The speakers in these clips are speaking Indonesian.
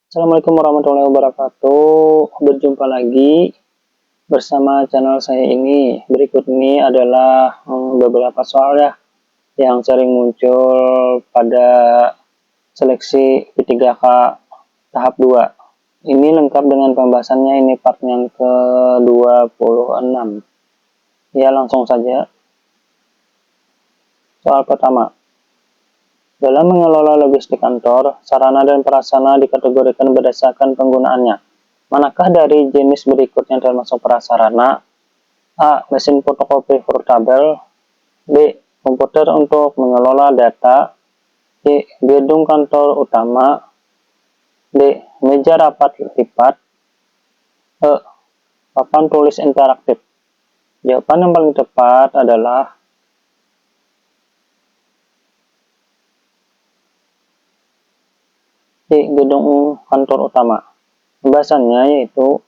Assalamualaikum warahmatullahi wabarakatuh. Berjumpa lagi bersama channel saya ini. Berikut ini adalah beberapa soal ya yang sering muncul pada seleksi P3K tahap 2. Ini lengkap dengan pembahasannya, ini part yang ke-26. Ya, langsung saja. Soal pertama. Dalam mengelola logistik kantor, sarana dan prasarana dikategorikan berdasarkan penggunaannya. Manakah dari jenis berikut yang termasuk prasarana? A. Mesin fotokopi portabel. B. Komputer untuk mengelola data. C. Gedung kantor utama. D. Meja rapat lipat. E. Papan tulis interaktif. Jawaban yang paling tepat adalah C. Gedung kantor utama. Pembahasannya yaitu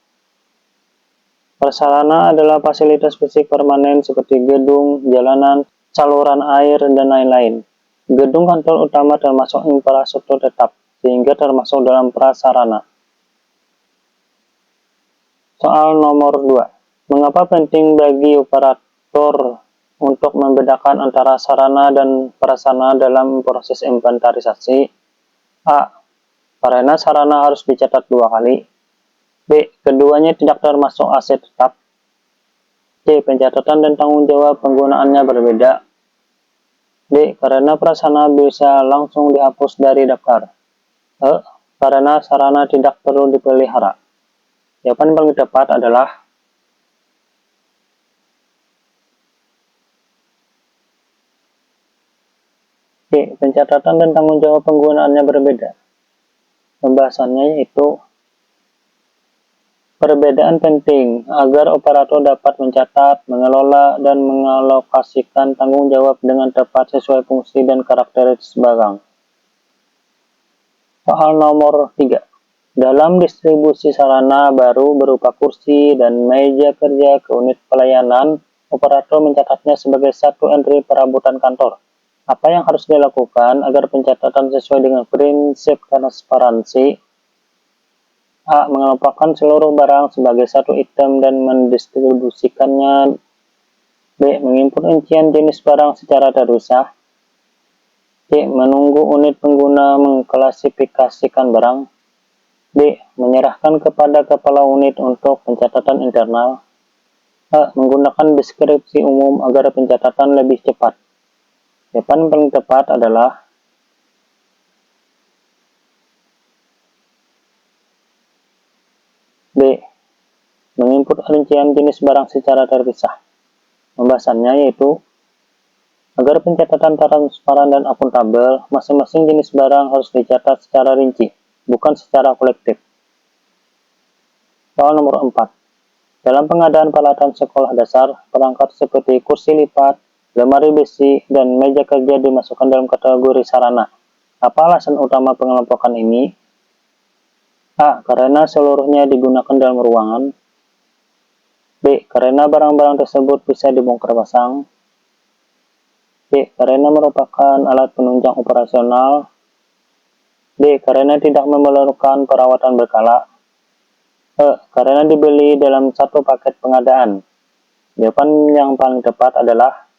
prasarana adalah fasilitas fisik permanen seperti gedung, jalanan, saluran air, dan lain-lain. Gedung kantor utama termasuk infrastruktur tetap, sehingga termasuk dalam prasarana. Soal nomor 2. Mengapa penting bagi operator untuk membedakan antara sarana dan prasarana dalam proses inventarisasi? A. Karena sarana harus dicatat 2 kali. B. Keduanya tidak termasuk aset tetap. C. Pencatatan dan tanggung jawab penggunaannya berbeda. D. Karena prasarana bisa langsung dihapus dari daftar. E. Karena sarana tidak perlu dipelihara. Jawaban paling tepat adalah C. Pencatatan dan tanggung jawab penggunaannya berbeda. Pembahasannya yaitu perbedaan penting agar operator dapat mencatat, mengelola, dan mengalokasikan tanggung jawab dengan tepat sesuai fungsi dan karakteristik barang. Soal nomor 3. Dalam distribusi sarana baru berupa kursi dan meja kerja ke unit pelayanan, operator mencatatnya sebagai satu entry perabotan kantor. Apa yang harus dilakukan agar pencatatan sesuai dengan prinsip transparansi? A. Mengelompokkan seluruh barang sebagai satu item dan mendistribusikannya. B. Menginput rincian jenis barang secara terpisah. C. Menunggu unit pengguna mengklasifikasikan barang. D. Menyerahkan kepada kepala unit untuk pencatatan internal. A. Menggunakan deskripsi umum agar pencatatan lebih cepat. Jawaban paling tepat adalah B. Menginput rincian jenis barang secara terpisah. Pembahasannya yaitu agar pencatatan transparan dan akuntabel, masing-masing jenis barang harus dicatat secara rinci, bukan secara kolektif. Soal nomor 4. Dalam pengadaan peralatan sekolah dasar, perangkat seperti kursi lipat, lemari besi, dan meja kerja dimasukkan dalam kategori sarana. Apa alasan utama pengelompokan ini? A. Karena seluruhnya digunakan dalam ruangan. B. Karena barang-barang tersebut bisa dibongkar pasang. C. Karena merupakan alat penunjang operasional. D. Karena tidak memerlukan perawatan berkala. E. Karena dibeli dalam satu paket pengadaan. Jawaban yang paling tepat adalah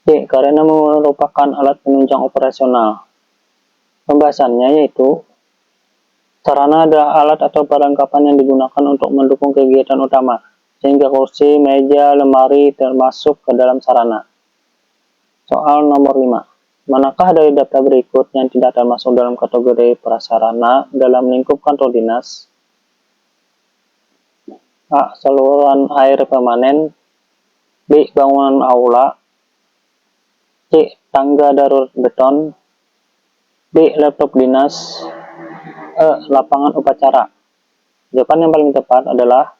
C. Karena merupakan alat penunjang operasional. Pembahasannya yaitu sarana adalah alat atau perlengkapan yang digunakan untuk mendukung kegiatan utama, sehingga kursi, meja, lemari termasuk ke dalam sarana. Soal nomor 5. Manakah dari daftar berikut yang tidak termasuk dalam kategori prasarana dalam lingkup kantor dinas? A. Saluran air permanen. B. Bangunan aula. C. Tangga darurat beton. D. Laptop dinas. E. Lapangan upacara. Jawaban yang paling tepat adalah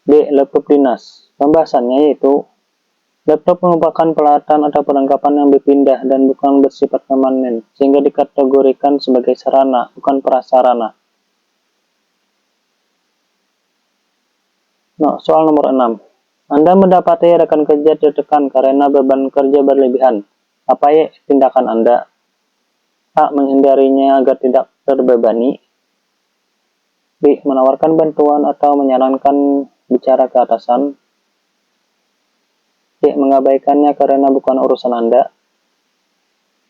D. Laptop dinas. Pembahasannya yaitu laptop merupakan peralatan atau perlengkapan yang berpindah dan bukan bersifat permanen, sehingga dikategorikan sebagai sarana, bukan prasarana. Nah, soal nomor 6. Anda mendapati rekan kerja tertekan karena beban kerja berlebihan. Apa ya tindakan Anda? A. Menghindarinya agar tidak terbebani. B. Menawarkan bantuan atau menyarankan bicara ke atasan. C. Mengabaikannya karena bukan urusan Anda.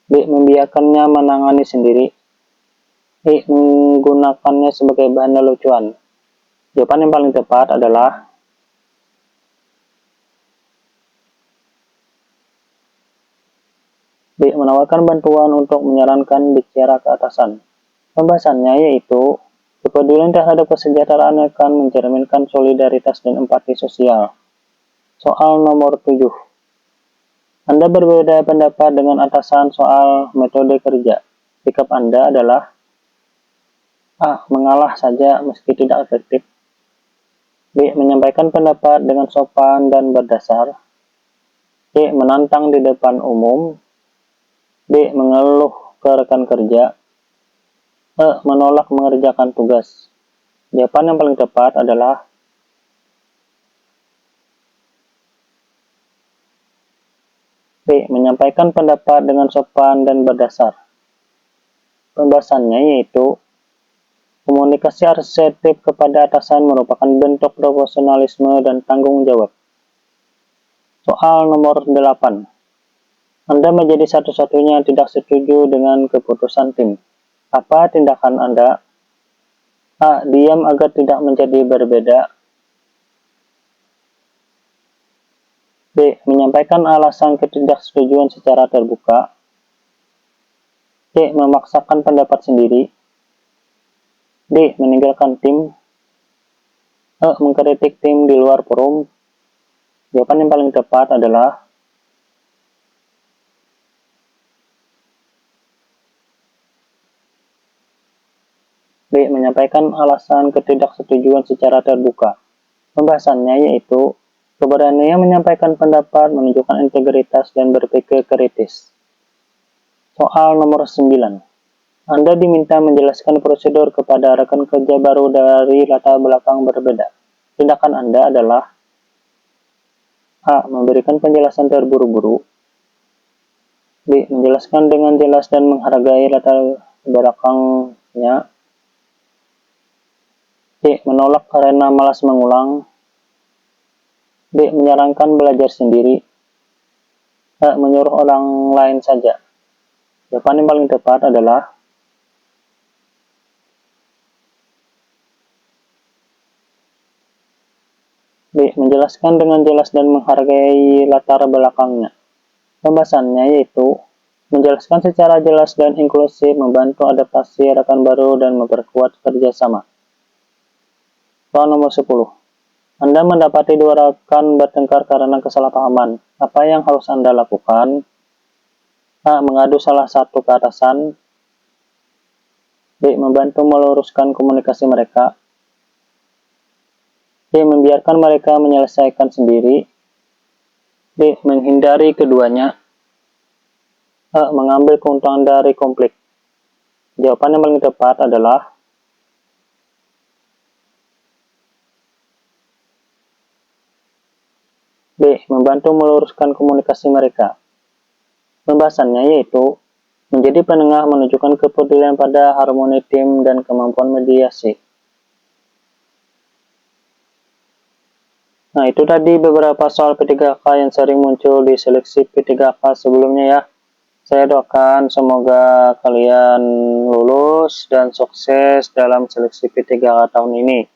D. Membiarkannya menangani sendiri. E. Menggunakannya sebagai bahan lelucon. Jawaban yang paling tepat adalah B. Menawarkan bantuan untuk menyarankan bicara ke atasan. Pembahasannya yaitu kepedulian terhadap kesejahteraan akan mencerminkan solidaritas dan empati sosial. Soal nomor 7. Anda berbeda pendapat dengan atasan soal metode kerja. Sikap Anda adalah A. Mengalah saja meski tidak efektif. B. Menyampaikan pendapat dengan sopan dan berdasar. C. Menantang di depan umum. D. Mengeluh ke rekan kerja. E. Menolak mengerjakan tugas. Jawaban yang paling tepat adalah B. Menyampaikan pendapat dengan sopan dan berdasar. Pembahasannya yaitu komunikasi asertif kepada atasan merupakan bentuk profesionalisme dan tanggung jawab. Soal nomor 8. Anda menjadi satu-satunya yang tidak setuju dengan keputusan tim. Apa tindakan Anda? A. Diam agar tidak menjadi berbeda. B. Menyampaikan alasan ketidaksetujuan secara terbuka. C. Memaksakan pendapat sendiri. D. Meninggalkan tim. E. Mengkritik tim di luar forum. Jawaban yang paling tepat adalah B. Menyampaikan alasan ketidaksetujuan secara terbuka. Pembahasannya yaitu keberanian menyampaikan pendapat, menunjukkan integritas, dan berpikir kritis. Soal nomor 9. Anda diminta menjelaskan prosedur kepada rekan kerja baru dari latar belakang berbeda. Tindakan Anda adalah A. Memberikan penjelasan terburu-buru. B. Menjelaskan dengan jelas dan menghargai latar belakangnya. C. Menolak karena malas mengulang. D. Menyarankan belajar sendiri. E. Menyuruh orang lain saja. Jawaban yang paling tepat adalah B. Menjelaskan dengan jelas dan menghargai latar belakangnya. Pembahasannya yaitu menjelaskan secara jelas dan inklusif, membantu adaptasi rekan baru, dan memperkuat kerjasama. Soal nomor 10. Anda mendapati dua rekan bertengkar karena kesalahpahaman. Apa yang harus Anda lakukan? A. Mengadu salah satu ke atasan. B. Membantu meluruskan komunikasi mereka. C. Membiarkan mereka menyelesaikan sendiri. D. Menghindari keduanya. E. Mengambil keuntungan dari konflik. Jawaban yang paling tepat adalah B. Membantu meluruskan komunikasi mereka. Pembahasannya yaitu menjadi penengah, menunjukkan kepedulian pada harmoni tim dan kemampuan mediasi. Nah, itu tadi beberapa soal P3K yang sering muncul di seleksi P3K sebelumnya ya. Saya doakan semoga kalian lulus dan sukses dalam seleksi P3K tahun ini.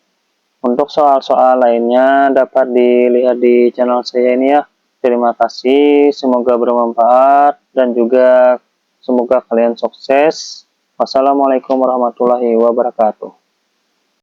Untuk soal-soal lainnya dapat dilihat di channel saya ini ya. Terima kasih, semoga bermanfaat dan juga semoga kalian sukses. Wassalamualaikum warahmatullahi wabarakatuh.